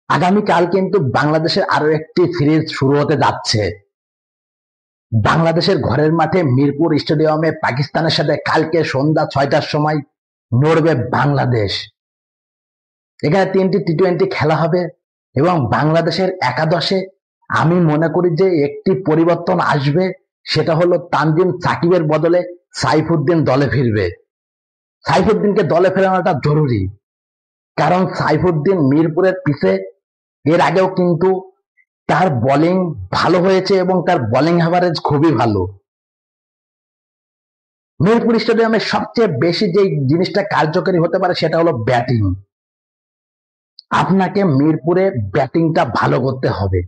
আগামীকাল কিন্তু বাংলাদেশের আরো একটি সিরিজ শুরু হতে যাচ্ছে। বাংলাদেশের ঘরের মাঠে মিরপুর স্টেডিয়ামে পাকিস্তানের সাথে কালকে সন্ধ্যা 6টার সময় লড়বে বাংলাদেশ। এখানে 3টি টি-20 খেলা হবে এবং বাংলাদেশের একাদশে আমি মনে করি যে একটি পরিবর্তন আসবে, সেটা হলো তানজিম সাকিবের বদলে সাইফুদ্দিন দলে ফিরবে। সাইফুদ্দিনকে দলে ফেরানোটা জরুরি, কারণ সাইফুদ্দিন মিরপুরের পিছে এর আগেও কিন্তু তার বোলিং ভালো হয়েছে এবং তার বোলিং এভারেজ খুবই ভালো। মিরপুর স্টেডিয়ামে সবচেয়ে বেশি যে জিনিসটা কার্যকরী হতে পারে সেটা হলো ব্যাটিং। আপনাকে মিরপুরে ব্যাটিংটা ভালো করতে হবে।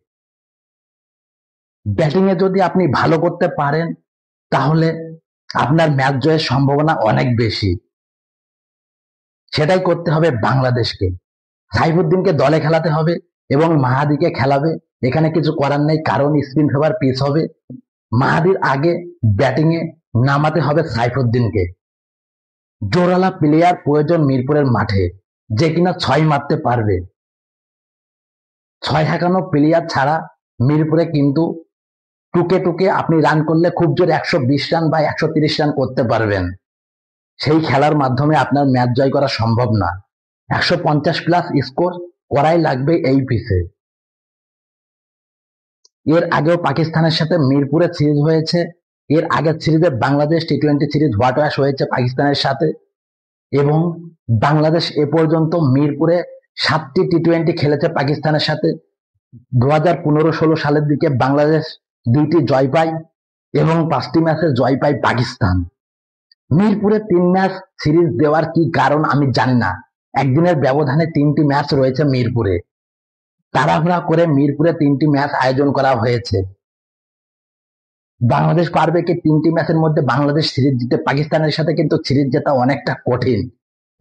ব্যাটিং এ যদি আপনি ভালো করতে পারেন তাহলে আপনার ম্যাচ জয়ের সম্ভাবনা অনেক বেশি। সেটাই করতে হবে বাংলাদেশকে। সাইফুদ্দিনকে দলে খেলাতে হবে এবং মাহাদিকে খেলাবে। এখানে কিছু করার নেই, কারণ স্পিন ফেভার পিচ হবে। মাহাদির আগে ব্যাটিং এ নামাতে হবে সাইফুদ্দিনকে। জোরালা প্লেয়ার প্রয়োজন মিরপুরের মাঠে, যে কিনা 6 মারতে পারবে। 6 হাঁকানো প্লেয়ার ছাড়া মিরপুরে কিন্তু টুকে টুকে আপনি রান করলে খুব জোর 120 রান বা 130 রান করতে পারবেন। সেই খেলার মাধ্যমে আপনার ম্যাচ জয় করা সম্ভব না। 150+ স্কোর করাই লাগবে এই পিচে। এর আগেও পাকিস্তানের সাথে মিরপুরে সিরিজ হয়েছে। এর আগের সিরিজে বাংলাদেশ টি-20 সিরিজ হোয়াইট ওয়াশ হয়েছে পাকিস্তানের সাথে, এবং বাংলাদেশ এ পর্যন্ত মিরপুরে 7টি টি-20 খেলেছে পাকিস্তানের সাথে। 2015-16 সালের দিকে বাংলাদেশ 2টি জয় পায় এবং 5টি ম্যাচে জয় পায় পাকিস্তান। মিরপুরে 3 ম্যাচ সিরিজ দেওয়ার কি কারণ আমি জানি না। একদিনের ব্যবধানে 3টি ম্যাচ রয়েছে মিরপুরে। তাড়াহুড়া করে মিরপুরে 3টি ম্যাচ আয়োজন করা হয়েছে। বাংলাদেশ পারবে কি 3টি ম্যাচের মধ্যে বাংলাদেশ সিরিজ জিতে? পাকিস্তানের সাথে কিন্তু সিরিজ জেতা অনেকটা কঠিন,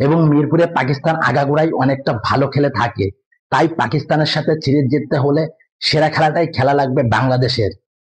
এবং মিরপুরে পাকিস্তান আগাগোড়াই অনেকটা ভালো খেলে থাকে। তাই পাকিস্তানের সাথে সিরিজ জিততে হলে সেরা খেলাটাই খেলা লাগবে বাংলাদেশের।